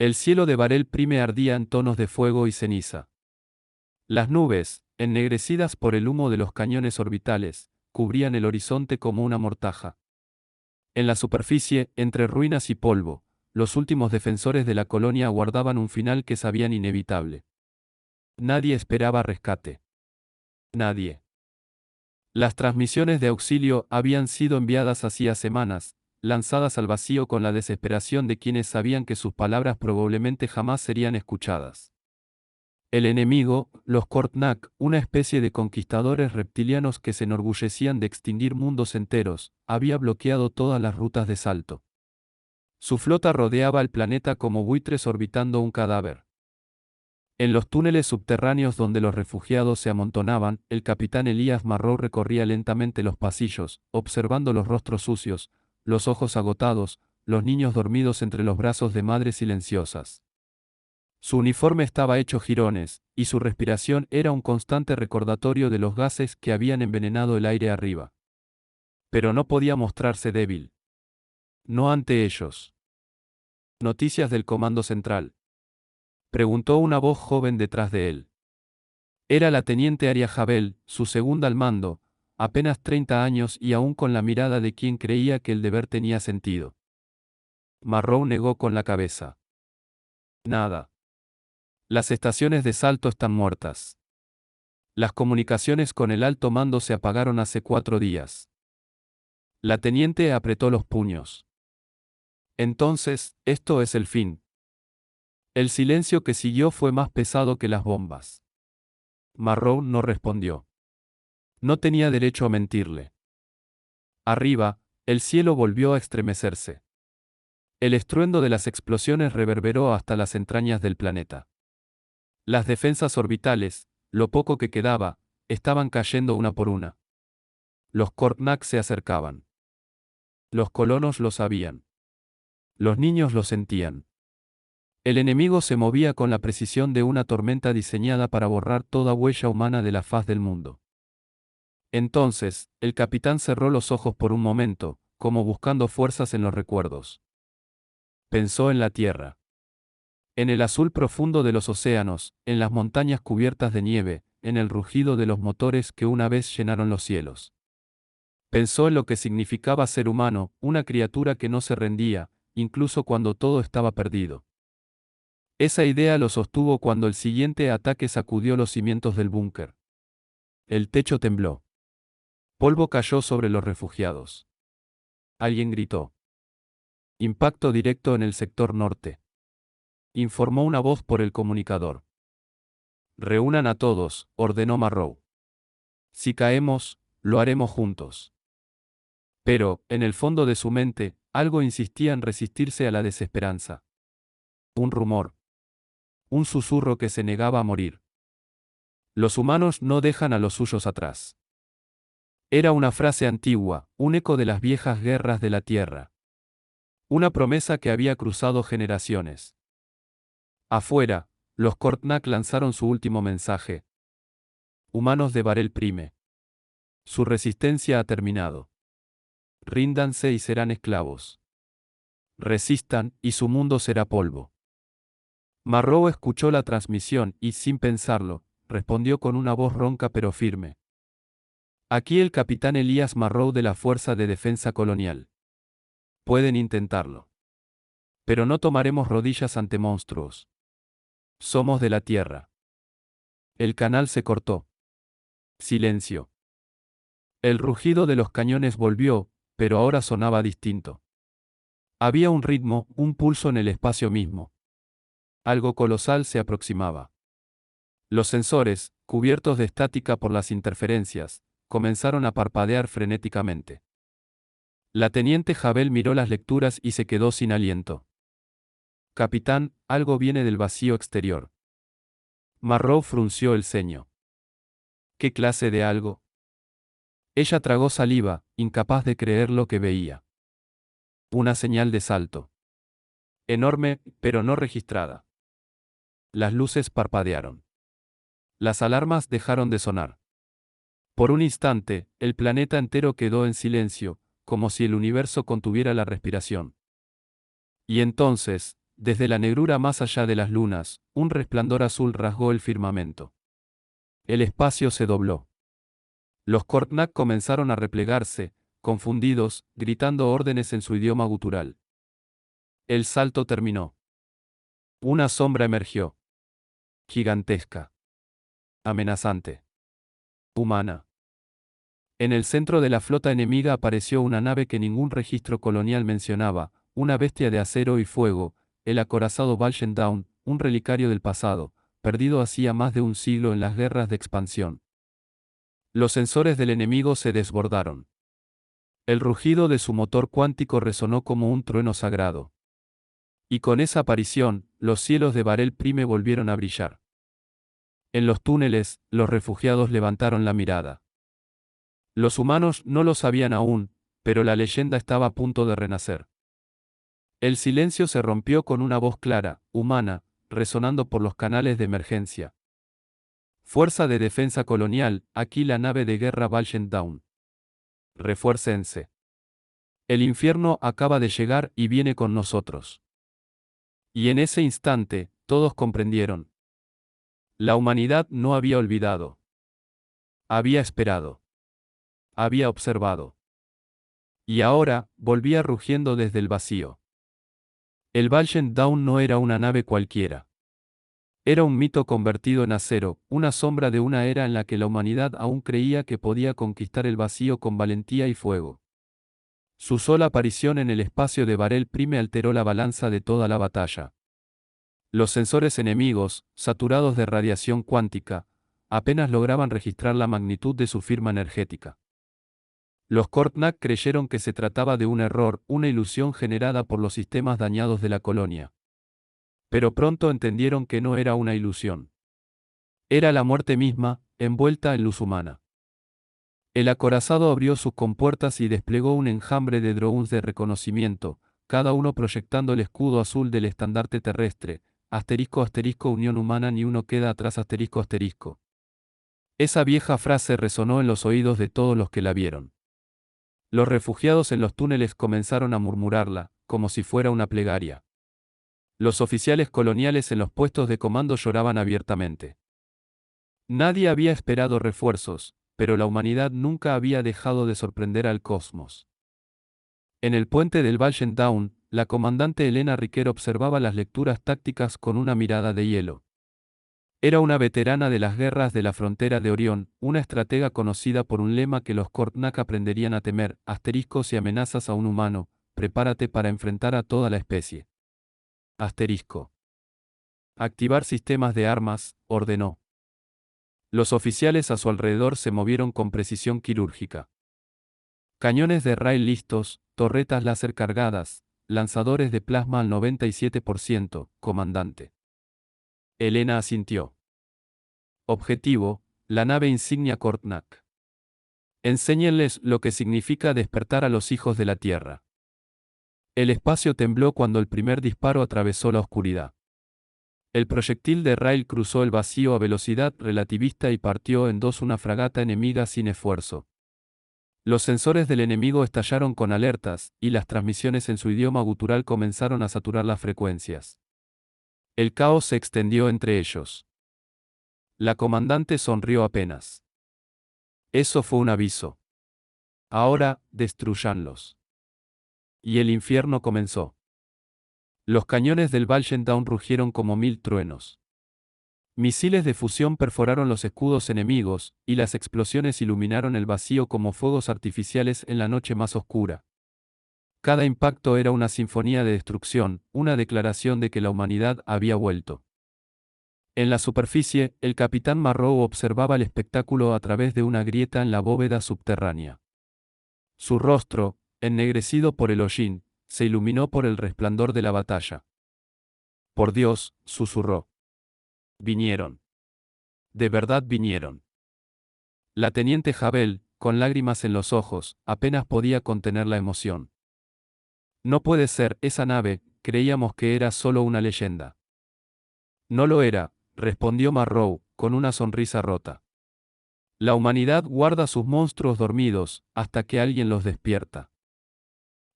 El cielo de Barel Prime ardía en tonos de fuego y ceniza. Las nubes, ennegrecidas por el humo de los cañones orbitales, cubrían el horizonte como una mortaja. En la superficie, entre ruinas y polvo, los últimos defensores de la colonia aguardaban un final que sabían inevitable. Nadie esperaba rescate. Nadie. Las transmisiones de auxilio habían sido enviadas hacía semanas, lanzadas al vacío con la desesperación de quienes sabían que sus palabras probablemente jamás serían escuchadas. El enemigo, los Kortnak, una especie de conquistadores reptilianos que se enorgullecían de extinguir mundos enteros, había bloqueado todas las rutas de salto. Su flota rodeaba el planeta como buitres orbitando un cadáver. En los túneles subterráneos donde los refugiados se amontonaban, el capitán Elías Marrow recorría lentamente los pasillos, observando los rostros sucios, los ojos agotados, los niños dormidos entre los brazos de madres silenciosas. Su uniforme estaba hecho jirones, y su respiración era un constante recordatorio de los gases que habían envenenado el aire arriba. Pero no podía mostrarse débil. No ante ellos. Noticias del Comando Central. Preguntó una voz joven detrás de él. Era la teniente Aria Jabel, su segunda al mando, apenas 30 años y aún con la mirada de quien creía que el deber tenía sentido. Marrow negó con la cabeza. Nada. Las estaciones de salto están muertas. Las comunicaciones con el alto mando se apagaron hace 4 días. La teniente apretó los puños. Entonces, esto es el fin. El silencio que siguió fue más pesado que las bombas. Marrow no respondió. No tenía derecho a mentirle. Arriba, el cielo volvió a estremecerse. El estruendo de las explosiones reverberó hasta las entrañas del planeta. Las defensas orbitales, lo poco que quedaba, estaban cayendo una por una. Los Kortnak se acercaban. Los colonos lo sabían. Los niños lo sentían. El enemigo se movía con la precisión de una tormenta diseñada para borrar toda huella humana de la faz del mundo. Entonces, el capitán cerró los ojos por un momento, como buscando fuerzas en los recuerdos. Pensó en la tierra. En el azul profundo de los océanos, en las montañas cubiertas de nieve, en el rugido de los motores que una vez llenaron los cielos. Pensó en lo que significaba ser humano, una criatura que no se rendía, incluso cuando todo estaba perdido. Esa idea lo sostuvo cuando el siguiente ataque sacudió los cimientos del búnker. El techo tembló. Polvo cayó sobre los refugiados. Alguien gritó. Impacto directo en el sector norte. Informó una voz por el comunicador. Reúnan a todos, ordenó Marrow. Si caemos, lo haremos juntos. Pero, en el fondo de su mente, algo insistía en resistirse a la desesperanza. Un rumor. Un susurro que se negaba a morir. Los humanos no dejan a los suyos atrás. Era una frase antigua, un eco de las viejas guerras de la tierra. Una promesa que había cruzado generaciones. Afuera, los Kortnak lanzaron su último mensaje. Humanos de Barel Prime. Su resistencia ha terminado. Ríndanse y serán esclavos. Resistan, y su mundo será polvo. Marrow escuchó la transmisión y, sin pensarlo, respondió con una voz ronca pero firme. Aquí el capitán Elías Marrow de la Fuerza de Defensa Colonial. Pueden intentarlo. Pero no tomaremos rodillas ante monstruos. Somos de la tierra. El canal se cortó. Silencio. El rugido de los cañones volvió, pero ahora sonaba distinto. Había un ritmo, un pulso en el espacio mismo. Algo colosal se aproximaba. Los sensores, cubiertos de estática por las interferencias, comenzaron a parpadear frenéticamente. La teniente Jabel miró las lecturas y se quedó sin aliento. Capitán, algo viene del vacío exterior. Marrow frunció el ceño. ¿Qué clase de algo? Ella tragó saliva, incapaz de creer lo que veía. Una señal de salto. Enorme, pero no registrada. Las luces parpadearon. Las alarmas dejaron de sonar. Por un instante, el planeta entero quedó en silencio, como si el universo contuviera la respiración. Y entonces, desde la negrura más allá de las lunas, un resplandor azul rasgó el firmamento. El espacio se dobló. Los Korknak comenzaron a replegarse, confundidos, gritando órdenes en su idioma gutural. El salto terminó. Una sombra emergió. Gigantesca. Amenazante. Humana. En el centro de la flota enemiga apareció una nave que ningún registro colonial mencionaba, una bestia de acero y fuego, el acorazado Valshendaun, un relicario del pasado, perdido hacía más de un siglo en las guerras de expansión. Los sensores del enemigo se desbordaron. El rugido de su motor cuántico resonó como un trueno sagrado. Y con esa aparición, los cielos de Barel Prime volvieron a brillar. En los túneles, los refugiados levantaron la mirada. Los humanos no lo sabían aún, pero la leyenda estaba a punto de renacer. El silencio se rompió con una voz clara, humana, resonando por los canales de emergencia. Fuerza de Defensa Colonial, aquí la nave de guerra Valshendaun. Refuércense. El infierno acaba de llegar y viene con nosotros. Y en ese instante, todos comprendieron. La humanidad no había olvidado. Había esperado. Había observado. Y ahora, volvía rugiendo desde el vacío. El Valshendaun no era una nave cualquiera. Era un mito convertido en acero, una sombra de una era en la que la humanidad aún creía que podía conquistar el vacío con valentía y fuego. Su sola aparición en el espacio de Barel Prime alteró la balanza de toda la batalla. Los sensores enemigos, saturados de radiación cuántica, apenas lograban registrar la magnitud de su firma energética. Los Korknak creyeron que se trataba de un error, una ilusión generada por los sistemas dañados de la colonia. Pero pronto entendieron que no era una ilusión. Era la muerte misma, envuelta en luz humana. El acorazado abrió sus compuertas y desplegó un enjambre de drones de reconocimiento, cada uno proyectando el escudo azul del estandarte terrestre, *** Unión Humana ni uno queda atrás ***. Esa vieja frase resonó en los oídos de todos los que la vieron. Los refugiados en los túneles comenzaron a murmurarla, como si fuera una plegaria. Los oficiales coloniales en los puestos de comando lloraban abiertamente. Nadie había esperado refuerzos, pero la humanidad nunca había dejado de sorprender al cosmos. En el puente del Valshendaun, la comandante Elena Riquer observaba las lecturas tácticas con una mirada de hielo. Era una veterana de las guerras de la frontera de Orión, una estratega conocida por un lema que los Korknak aprenderían a temer, asteriscos y amenazas a un humano, prepárate para enfrentar a toda la especie. Asterisco. Activar sistemas de armas, ordenó. Los oficiales a su alrededor se movieron con precisión quirúrgica. Cañones de rail listos, torretas láser cargadas, lanzadores de plasma al 97%, comandante. Elena asintió. Objetivo, la nave insignia Korknak. Enséñenles lo que significa despertar a los hijos de la Tierra. El espacio tembló cuando el primer disparo atravesó la oscuridad. El proyectil de rail cruzó el vacío a velocidad relativista y partió en dos una fragata enemiga sin esfuerzo. Los sensores del enemigo estallaron con alertas, y las transmisiones en su idioma gutural comenzaron a saturar las frecuencias. El caos se extendió entre ellos. La comandante sonrió apenas. Eso fue un aviso. Ahora, destrúyanlos. Y el infierno comenzó. Los cañones del Valshendaun rugieron como 1000 truenos. Misiles de fusión perforaron los escudos enemigos, y las explosiones iluminaron el vacío como fuegos artificiales en la noche más oscura. Cada impacto era una sinfonía de destrucción, una declaración de que la humanidad había vuelto. En la superficie, el capitán Marrow observaba el espectáculo a través de una grieta en la bóveda subterránea. Su rostro, ennegrecido por el hollín, se iluminó por el resplandor de la batalla. Por Dios, susurró. Vinieron. De verdad vinieron. La teniente Jabel, con lágrimas en los ojos, apenas podía contener la emoción. No puede ser, esa nave, creíamos que era solo una leyenda. No lo era, respondió Marrow, con una sonrisa rota. La humanidad guarda sus monstruos dormidos, hasta que alguien los despierta.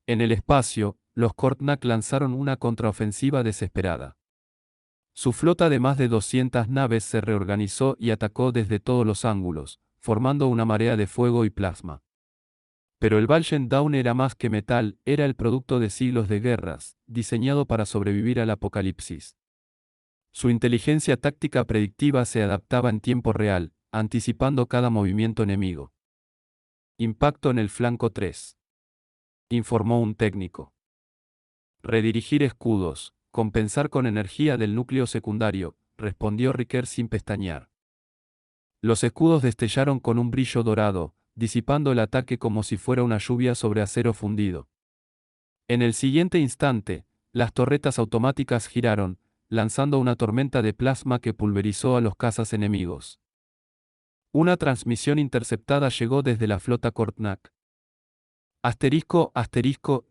En el espacio, los Kortnak lanzaron una contraofensiva desesperada. Su flota de más de 200 naves se reorganizó y atacó desde todos los ángulos, formando una marea de fuego y plasma. Pero el Valchen Dawn era más que metal, era el producto de siglos de guerras, diseñado para sobrevivir al apocalipsis. Su inteligencia táctica predictiva se adaptaba en tiempo real, anticipando cada movimiento enemigo. Impacto en el flanco 3. Informó un técnico. Redirigir escudos, compensar con energía del núcleo secundario, respondió Riker sin pestañear. Los escudos destellaron con un brillo dorado, disipando el ataque como si fuera una lluvia sobre acero fundido. En el siguiente instante, las torretas automáticas giraron, lanzando una tormenta de plasma que pulverizó a los cazas enemigos. Una transmisión interceptada llegó desde la flota Kortnak.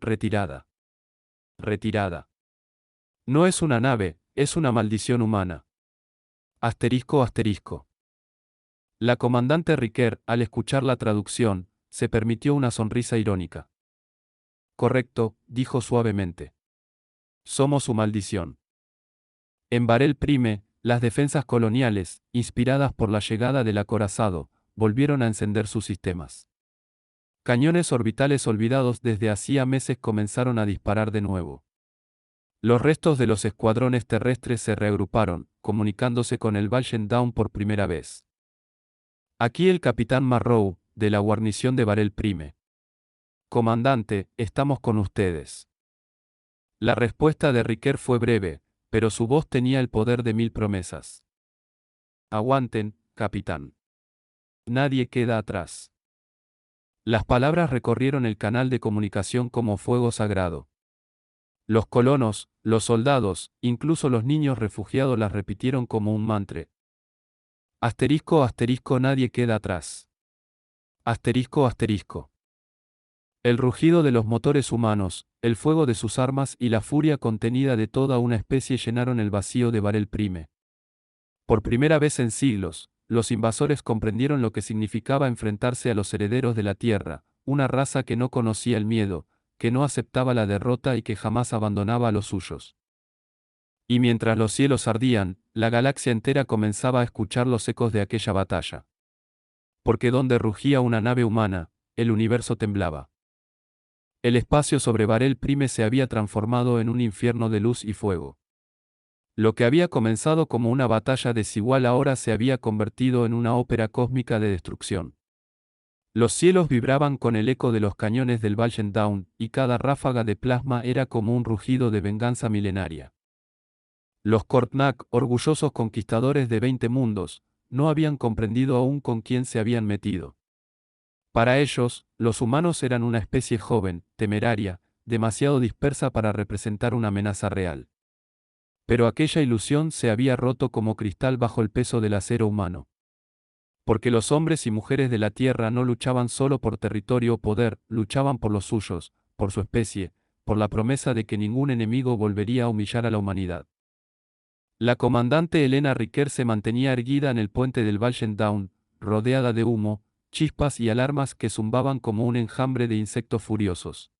Retirada. Retirada. No es una nave, es una maldición humana. Asterisco. La comandante Riker, al escuchar la traducción, se permitió una sonrisa irónica. Correcto, dijo suavemente. Somos su maldición. En Varel Prime, las defensas coloniales, inspiradas por la llegada del acorazado, volvieron a encender sus sistemas. Cañones orbitales olvidados desde hacía meses comenzaron a disparar de nuevo. Los restos de los escuadrones terrestres se reagruparon, comunicándose con el Valchen Dawn por primera vez. Aquí el capitán Marrow, de la guarnición de Varel Prime. Comandante, estamos con ustedes. La respuesta de Riker fue breve, pero su voz tenía el poder de 1000 promesas. Aguanten, capitán. Nadie queda atrás. Las palabras recorrieron el canal de comunicación como fuego sagrado. Los colonos, los soldados, incluso los niños refugiados las repitieron como un mantra. Nadie queda atrás. Asterisco. El rugido de los motores humanos, el fuego de sus armas y la furia contenida de toda una especie llenaron el vacío de Varel Prime. Por primera vez en siglos, los invasores comprendieron lo que significaba enfrentarse a los herederos de la Tierra, una raza que no conocía el miedo, que no aceptaba la derrota y que jamás abandonaba a los suyos. Y mientras los cielos ardían, la galaxia entera comenzaba a escuchar los ecos de aquella batalla. Porque donde rugía una nave humana, el universo temblaba. El espacio sobre Varel Prime se había transformado en un infierno de luz y fuego. Lo que había comenzado como una batalla desigual ahora se había convertido en una ópera cósmica de destrucción. Los cielos vibraban con el eco de los cañones del Valchen Dawn, y cada ráfaga de plasma era como un rugido de venganza milenaria. Los Kortnak, orgullosos conquistadores de 20 mundos, no habían comprendido aún con quién se habían metido. Para ellos, los humanos eran una especie joven, temeraria, demasiado dispersa para representar una amenaza real. Pero aquella ilusión se había roto como cristal bajo el peso del acero humano. Porque los hombres y mujeres de la Tierra no luchaban solo por territorio o poder, luchaban por los suyos, por su especie, por la promesa de que ningún enemigo volvería a humillar a la humanidad. La comandante Elena Riker se mantenía erguida en el puente del Valchen Dawn, rodeada de humo, chispas y alarmas que zumbaban como un enjambre de insectos furiosos.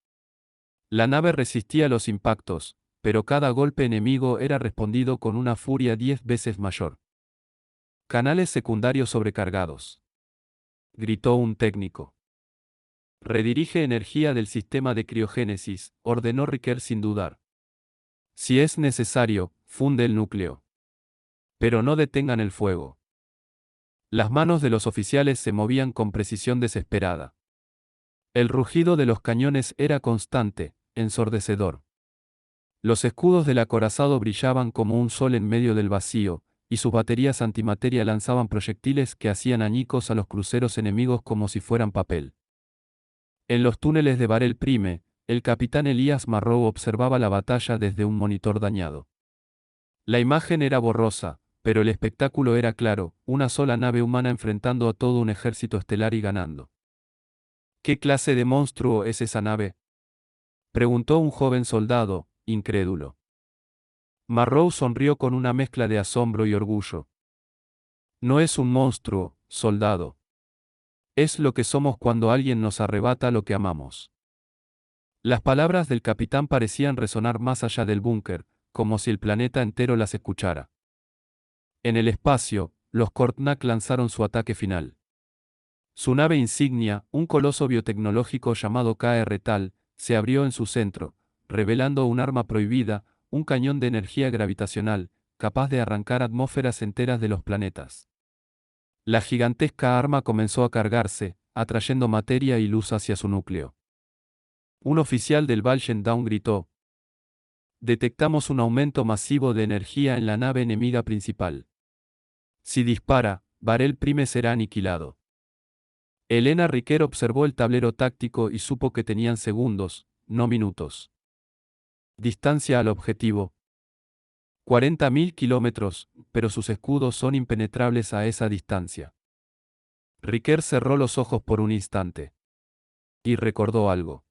La nave resistía los impactos, pero cada golpe enemigo era respondido con una furia 10 veces mayor. Canales secundarios sobrecargados. Gritó un técnico. Redirige energía del sistema de criogénesis, ordenó Riker sin dudar. Si es necesario, funde el núcleo. Pero no detengan el fuego. Las manos de los oficiales se movían con precisión desesperada. El rugido de los cañones era constante, ensordecedor. Los escudos del acorazado brillaban como un sol en medio del vacío, y sus baterías antimateria lanzaban proyectiles que hacían añicos a los cruceros enemigos como si fueran papel. En los túneles de Varel Prime, el capitán Elías Marrow observaba la batalla desde un monitor dañado. La imagen era borrosa, pero el espectáculo era claro, una sola nave humana enfrentando a todo un ejército estelar y ganando. ¿Qué clase de monstruo es esa nave?, preguntó un joven soldado, incrédulo. Marrow sonrió con una mezcla de asombro y orgullo. No es un monstruo, soldado. Es lo que somos cuando alguien nos arrebata lo que amamos. Las palabras del capitán parecían resonar más allá del búnker, como si el planeta entero las escuchara. En el espacio, los Kortnak lanzaron su ataque final. Su nave insignia, un coloso biotecnológico llamado KR-Tal, se abrió en su centro, revelando un arma prohibida, un cañón de energía gravitacional, capaz de arrancar atmósferas enteras de los planetas. La gigantesca arma comenzó a cargarse, atrayendo materia y luz hacia su núcleo. Un oficial del Valchen Dawn gritó: «Detectamos un aumento masivo de energía en la nave enemiga principal. Si dispara, Varel Prime será aniquilado». Elena Riquer observó el tablero táctico y supo que tenían segundos, no minutos. Distancia al objetivo: 40.000 kilómetros, pero sus escudos son impenetrables a esa distancia. Riquer cerró los ojos por un instante. Y recordó algo.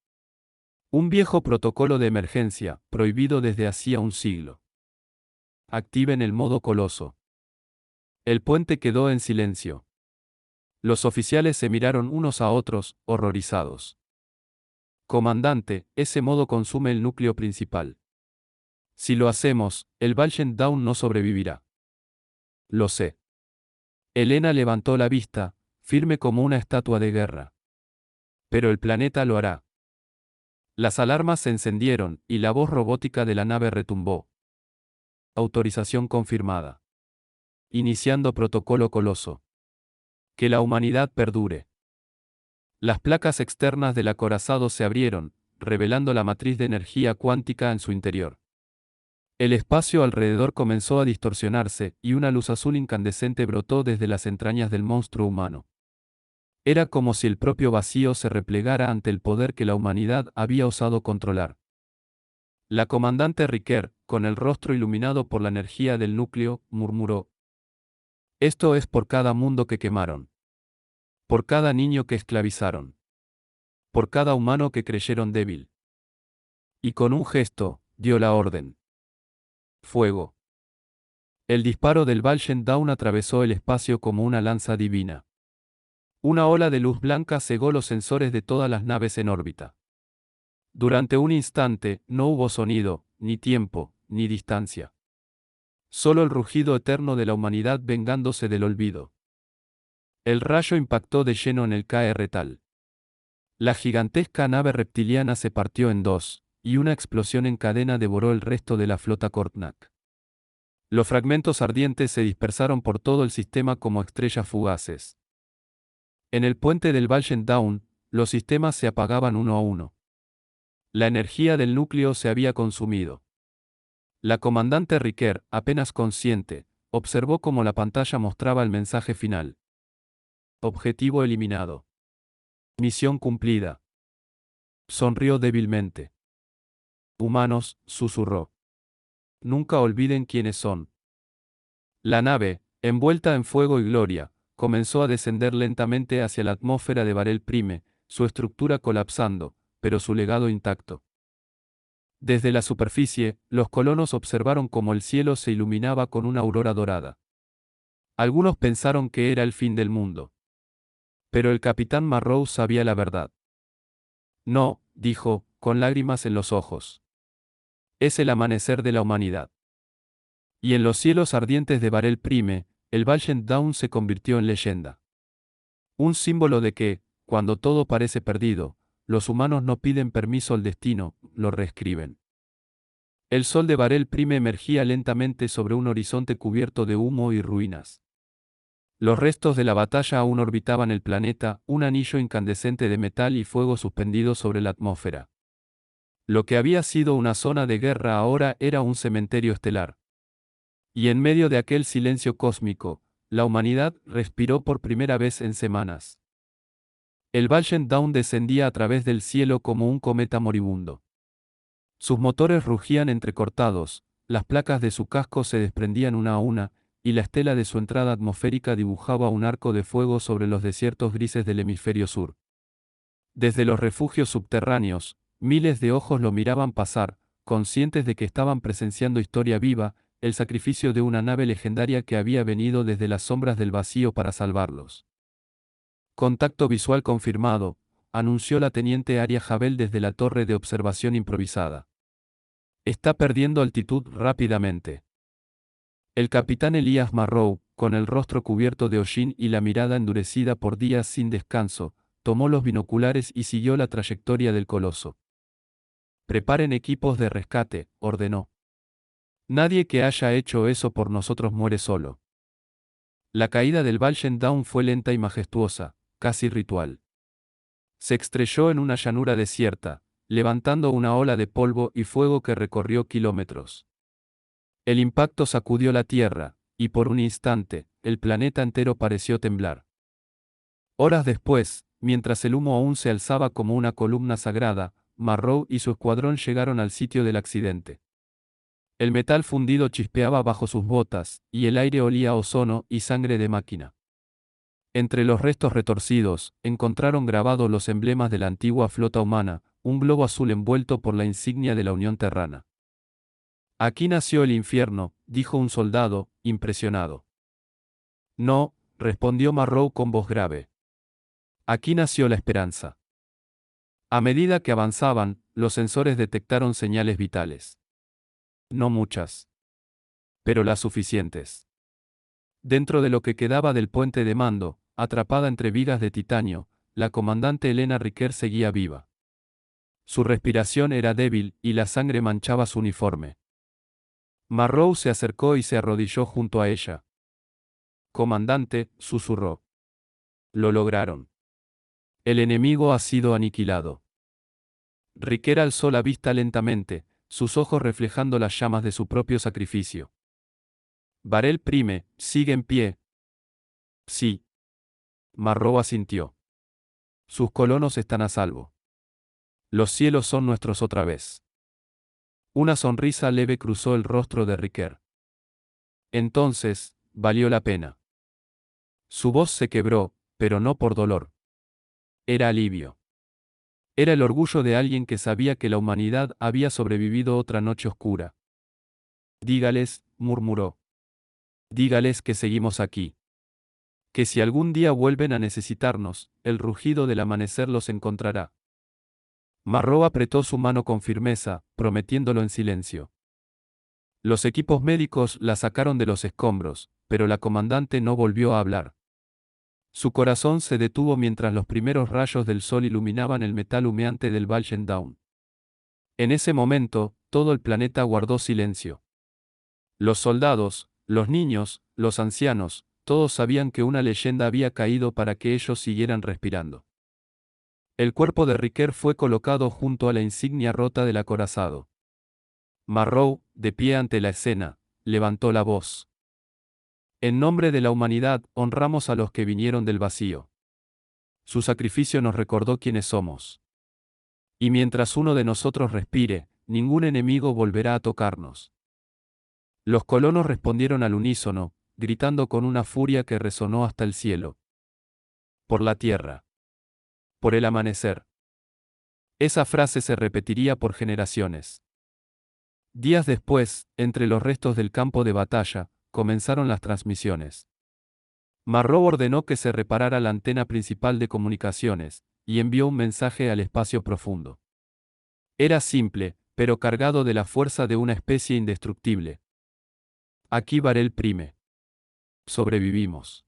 Un viejo protocolo de emergencia, prohibido desde hacía un siglo. Activen el modo coloso. El puente quedó en silencio. Los oficiales se miraron unos a otros, horrorizados. Comandante, ese modo consume el núcleo principal. Si lo hacemos, el Valchen Dawn no sobrevivirá. Lo sé. Elena levantó la vista, firme como una estatua de guerra. Pero el planeta lo hará. Las alarmas se encendieron, y la voz robótica de la nave retumbó. Autorización confirmada. Iniciando protocolo coloso. Que la humanidad perdure. Las placas externas del acorazado se abrieron, revelando la matriz de energía cuántica en su interior. El espacio alrededor comenzó a distorsionarse, y una luz azul incandescente brotó desde las entrañas del monstruo humano. Era como si el propio vacío se replegara ante el poder que la humanidad había osado controlar. La comandante Riquer, con el rostro iluminado por la energía del núcleo, murmuró: «Esto es por cada mundo que quemaron. Por cada niño que esclavizaron. Por cada humano que creyeron débil». Y con un gesto, dio la orden. Fuego. El disparo del Valchen Dawn atravesó el espacio como una lanza divina. Una ola de luz blanca cegó los sensores de todas las naves en órbita. Durante un instante, no hubo sonido, ni tiempo, ni distancia. Solo el rugido eterno de la humanidad vengándose del olvido. El rayo impactó de lleno en el KR Tal. La gigantesca nave reptiliana se partió en dos, y una explosión en cadena devoró el resto de la flota Kortnak. Los fragmentos ardientes se dispersaron por todo el sistema como estrellas fugaces. En el puente del Valchen Dawn, los sistemas se apagaban uno a uno. La energía del núcleo se había consumido. La comandante Riquer, apenas consciente, observó cómo la pantalla mostraba el mensaje final. Objetivo eliminado. Misión cumplida. Sonrió débilmente. Humanos, susurró. Nunca olviden quiénes son. La nave, envuelta en fuego y gloria, comenzó a descender lentamente hacia la atmósfera de Varel Prime, su estructura colapsando, pero su legado intacto. Desde la superficie, los colonos observaron cómo el cielo se iluminaba con una aurora dorada. Algunos pensaron que era el fin del mundo. Pero el capitán Marrow sabía la verdad. No, dijo, con lágrimas en los ojos. Es el amanecer de la humanidad. Y en los cielos ardientes de Varel Prime, el Valchen Dawn se convirtió en leyenda. Un símbolo de que, cuando todo parece perdido, los humanos no piden permiso al destino, lo reescriben. El sol de Varel Prime emergía lentamente sobre un horizonte cubierto de humo y ruinas. Los restos de la batalla aún orbitaban el planeta, un anillo incandescente de metal y fuego suspendido sobre la atmósfera. Lo que había sido una zona de guerra ahora era un cementerio estelar. Y en medio de aquel silencio cósmico, la humanidad respiró por primera vez en semanas. El Valchen Dawn descendía a través del cielo como un cometa moribundo. Sus motores rugían entrecortados, las placas de su casco se desprendían una a una, y la estela de su entrada atmosférica dibujaba un arco de fuego sobre los desiertos grises del hemisferio sur. Desde los refugios subterráneos, miles de ojos lo miraban pasar, conscientes de que estaban presenciando historia viva, el sacrificio de una nave legendaria que había venido desde las sombras del vacío para salvarlos. Contacto visual confirmado, anunció la teniente Aria Javel desde la torre de observación improvisada. Está perdiendo altitud rápidamente. El capitán Elías Marrow, con el rostro cubierto de hollín y la mirada endurecida por días sin descanso, tomó los binoculares y siguió la trayectoria del coloso. Preparen equipos de rescate, ordenó. Nadie que haya hecho eso por nosotros muere solo. La caída del Valchen Down fue lenta y majestuosa, casi ritual. Se estrelló en una llanura desierta, levantando una ola de polvo y fuego que recorrió kilómetros. El impacto sacudió la Tierra, y por un instante, el planeta entero pareció temblar. Horas después, mientras el humo aún se alzaba como una columna sagrada, Marrow y su escuadrón llegaron al sitio del accidente. El metal fundido chispeaba bajo sus botas, y el aire olía a ozono y sangre de máquina. Entre los restos retorcidos, encontraron grabados los emblemas de la antigua flota humana, un globo azul envuelto por la insignia de la Unión Terrana. Aquí nació el infierno, dijo un soldado, impresionado. No, respondió Marrow con voz grave. Aquí nació la esperanza. A medida que avanzaban, los sensores detectaron señales vitales. No muchas, pero las suficientes. Dentro de lo que quedaba del puente de mando, atrapada entre vigas de titanio, la comandante Elena Riquer seguía viva. Su respiración era débil y la sangre manchaba su uniforme. Marrow se acercó y se arrodilló junto a ella. Comandante, susurró. Lo lograron. El enemigo ha sido aniquilado. Riquer alzó la vista lentamente, sus ojos reflejando las llamas de su propio sacrificio. Varel Prime, sigue en pie. Sí. Marrow asintió. Sus colonos están a salvo. Los cielos son nuestros otra vez. Una sonrisa leve cruzó el rostro de Riquer. Entonces, valió la pena. Su voz se quebró, pero no por dolor. Era alivio. Era el orgullo de alguien que sabía que la humanidad había sobrevivido otra noche oscura. Dígales, murmuró. Dígales que seguimos aquí. Que si algún día vuelven a necesitarnos, el rugido del amanecer los encontrará. Marrow apretó su mano con firmeza, prometiéndolo en silencio. Los equipos médicos la sacaron de los escombros, pero la comandante no volvió a hablar. Su corazón se detuvo mientras los primeros rayos del sol iluminaban el metal humeante del Valchen Down. En ese momento, todo el planeta guardó silencio. Los soldados, los niños, los ancianos, todos sabían que una leyenda había caído para que ellos siguieran respirando. El cuerpo de Riquer fue colocado junto a la insignia rota del acorazado. Marrow, de pie ante la escena, levantó la voz. En nombre de la humanidad, honramos a los que vinieron del vacío. Su sacrificio nos recordó quiénes somos. Y mientras uno de nosotros respire, ningún enemigo volverá a tocarnos. Los colonos respondieron al unísono, gritando con una furia que resonó hasta el cielo. Por la tierra. Por el amanecer. Esa frase se repetiría por generaciones. Días después, entre los restos del campo de batalla, comenzaron las transmisiones. Marrow ordenó que se reparara la antena principal de comunicaciones, y envió un mensaje al espacio profundo. Era simple, pero cargado de la fuerza de una especie indestructible. Aquí Varel Prime. Sobrevivimos.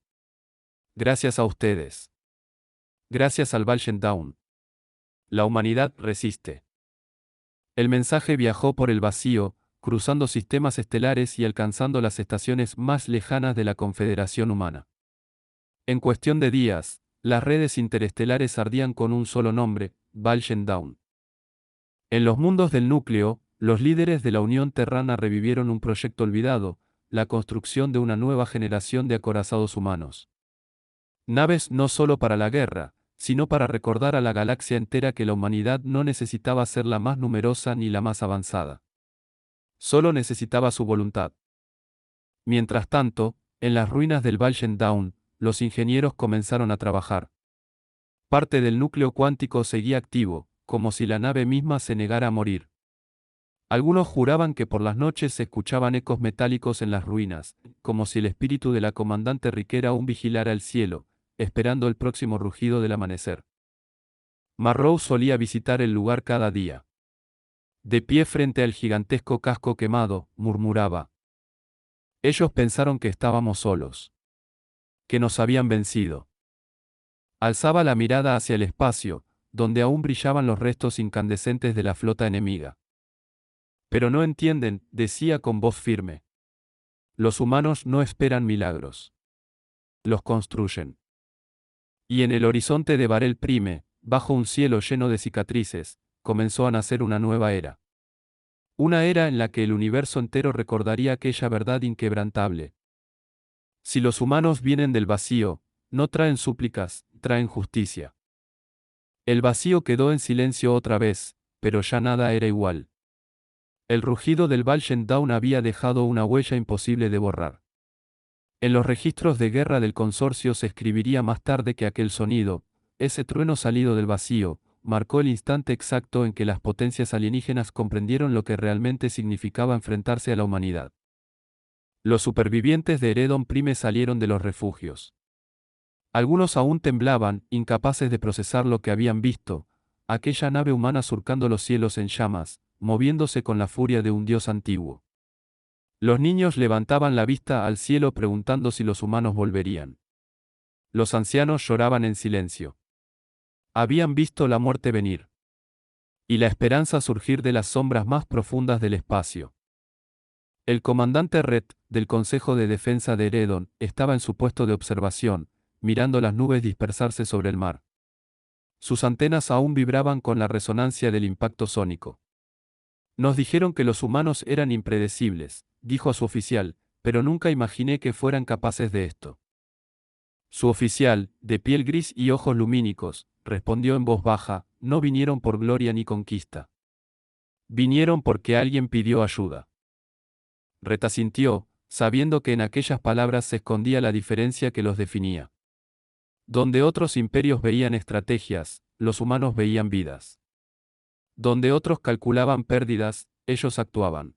Gracias a ustedes. Gracias al Valchen Down. La humanidad resiste. El mensaje viajó por el vacío, cruzando sistemas estelares y alcanzando las estaciones más lejanas de la Confederación Humana. En cuestión de días, las redes interestelares ardían con un solo nombre, Valchen Down. En los mundos del núcleo, los líderes de la Unión Terrana revivieron un proyecto olvidado, la construcción de una nueva generación de acorazados humanos. Naves no solo para la guerra, sino para recordar a la galaxia entera que la humanidad no necesitaba ser la más numerosa ni la más avanzada. Solo necesitaba su voluntad. Mientras tanto, en las ruinas del Valchen Down, los ingenieros comenzaron a trabajar. Parte del núcleo cuántico seguía activo, como si la nave misma se negara a morir. Algunos juraban que por las noches se escuchaban ecos metálicos en las ruinas, como si el espíritu de la comandante Riquer aún vigilara el cielo, esperando el próximo rugido del amanecer. Marrow solía visitar el lugar cada día. De pie frente al gigantesco casco quemado, murmuraba. Ellos pensaron que estábamos solos. Que nos habían vencido. Alzaba la mirada hacia el espacio, donde aún brillaban los restos incandescentes de la flota enemiga. Pero no entienden, decía con voz firme. Los humanos no esperan milagros. Los construyen. Y en el horizonte de Barel Prime, bajo un cielo lleno de cicatrices, comenzó a nacer una nueva era. Una era en la que el universo entero recordaría aquella verdad inquebrantable. Si los humanos vienen del vacío, no traen súplicas, traen justicia. El vacío quedó en silencio otra vez, pero ya nada era igual. El rugido del Valchen Dawn había dejado una huella imposible de borrar. En los registros de guerra del consorcio se escribiría más tarde que aquel sonido, ese trueno salido del vacío, marcó el instante exacto en que las potencias alienígenas comprendieron lo que realmente significaba enfrentarse a la humanidad. Los supervivientes de Eredon Prime salieron de los refugios. Algunos aún temblaban, incapaces de procesar lo que habían visto, aquella nave humana surcando los cielos en llamas, moviéndose con la furia de un dios antiguo. Los niños levantaban la vista al cielo preguntando si los humanos volverían. Los ancianos lloraban en silencio. Habían visto la muerte venir. Y la esperanza surgir de las sombras más profundas del espacio. El comandante Red, del Consejo de Defensa de Eredon, estaba en su puesto de observación, mirando las nubes dispersarse sobre el mar. Sus antenas aún vibraban con la resonancia del impacto sónico. Nos dijeron que los humanos eran impredecibles, dijo a su oficial, pero nunca imaginé que fueran capaces de esto. Su oficial, de piel gris y ojos lumínicos, respondió en voz baja, no vinieron por gloria ni conquista. Vinieron porque alguien pidió ayuda. Red asintió, sabiendo que en aquellas palabras se escondía la diferencia que los definía. Donde otros imperios veían estrategias, los humanos veían vidas. Donde otros calculaban pérdidas, ellos actuaban.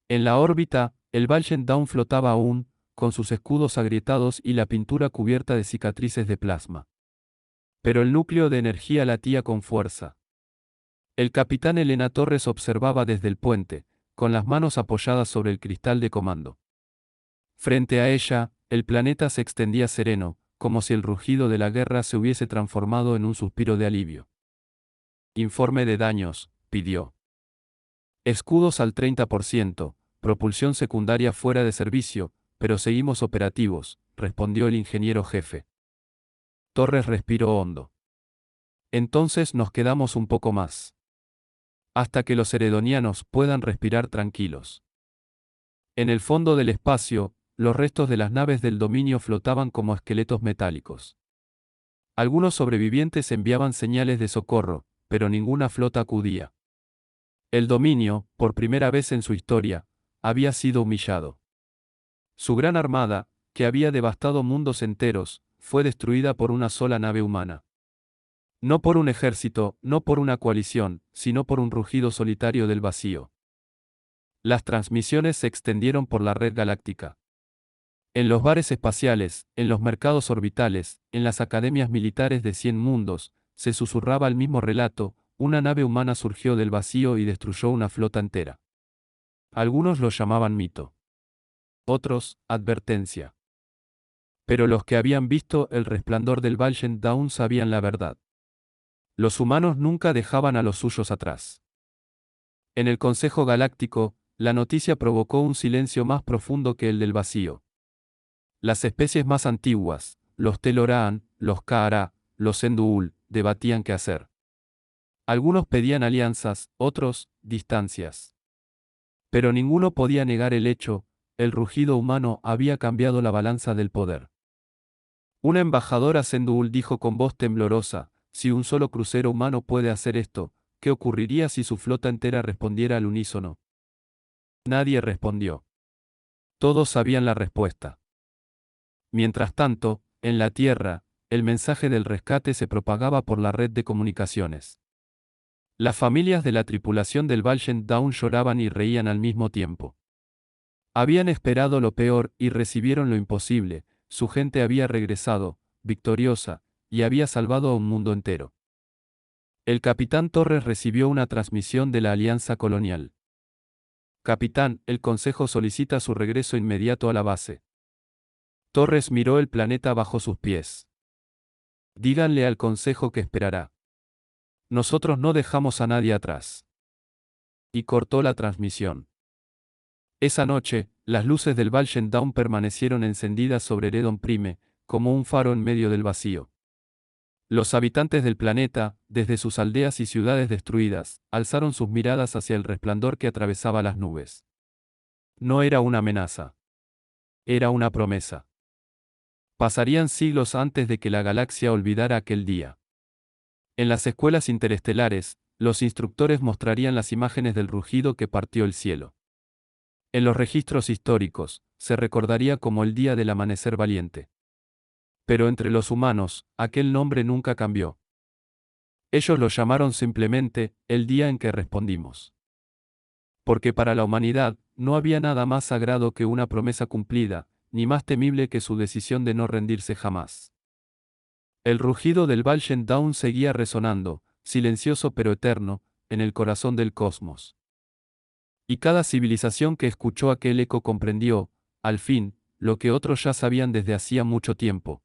En la órbita, el Valchen Dawn flotaba aún, con sus escudos agrietados y la pintura cubierta de cicatrices de plasma. Pero el núcleo de energía latía con fuerza. El capitán Elena Torres observaba desde el puente, con las manos apoyadas sobre el cristal de comando. Frente a ella, el planeta se extendía sereno, como si el rugido de la guerra se hubiese transformado en un suspiro de alivio. Informe de daños, pidió. Escudos al 30%, propulsión secundaria fuera de servicio, pero seguimos operativos, respondió el ingeniero jefe. Torres respiró hondo. Entonces nos quedamos un poco más. Hasta que los eredonianos puedan respirar tranquilos. En el fondo del espacio, los restos de las naves del dominio flotaban como esqueletos metálicos. Algunos sobrevivientes enviaban señales de socorro, pero ninguna flota acudía. El dominio, por primera vez en su historia, había sido humillado. Su gran armada, que había devastado mundos enteros, fue destruida por una sola nave humana. No por un ejército, no por una coalición, sino por un rugido solitario del vacío. Las transmisiones se extendieron por la red galáctica. En los bares espaciales, en los mercados orbitales, en las academias militares de 100 mundos, se susurraba el mismo relato: una nave humana surgió del vacío y destruyó una flota entera. Algunos lo llamaban mito. Otros, advertencia. Pero los que habían visto el resplandor del Valchen Dawn sabían la verdad. Los humanos nunca dejaban a los suyos atrás. En el Consejo Galáctico, la noticia provocó un silencio más profundo que el del vacío. Las especies más antiguas, los Teloraan, los Kaara, los Senduul, debatían qué hacer. Algunos pedían alianzas, otros, distancias. Pero ninguno podía negar el hecho: el rugido humano había cambiado la balanza del poder. Una embajadora Senduul dijo con voz temblorosa: si un solo crucero humano puede hacer esto, ¿qué ocurriría si su flota entera respondiera al unísono? Nadie respondió. Todos sabían la respuesta. Mientras tanto, en la Tierra, el mensaje del rescate se propagaba por la red de comunicaciones. Las familias de la tripulación del Valchen Dawn lloraban y reían al mismo tiempo. Habían esperado lo peor y recibieron lo imposible: su gente había regresado, victoriosa, y había salvado a un mundo entero. El capitán Torres recibió una transmisión de la Alianza Colonial. Capitán, el Consejo solicita su regreso inmediato a la base. Torres miró el planeta bajo sus pies. Díganle al Consejo que esperará. Nosotros no dejamos a nadie atrás. Y cortó la transmisión. Esa noche, las luces del Valchen Down permanecieron encendidas sobre Eredon Prime, como un faro en medio del vacío. Los habitantes del planeta, desde sus aldeas y ciudades destruidas, alzaron sus miradas hacia el resplandor que atravesaba las nubes. No era una amenaza. Era una promesa. Pasarían siglos antes de que la galaxia olvidara aquel día. En las escuelas interestelares, los instructores mostrarían las imágenes del rugido que partió el cielo. En los registros históricos, se recordaría como el día del amanecer valiente. Pero entre los humanos, aquel nombre nunca cambió. Ellos lo llamaron simplemente, el día en que respondimos. Porque para la humanidad, no había nada más sagrado que una promesa cumplida, ni más temible que su decisión de no rendirse jamás. El rugido del Valchen Down seguía resonando, silencioso pero eterno, en el corazón del cosmos. Y cada civilización que escuchó aquel eco comprendió, al fin, lo que otros ya sabían desde hacía mucho tiempo.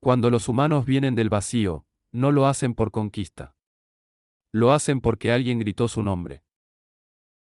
Cuando los humanos vienen del vacío, no lo hacen por conquista. Lo hacen porque alguien gritó su nombre.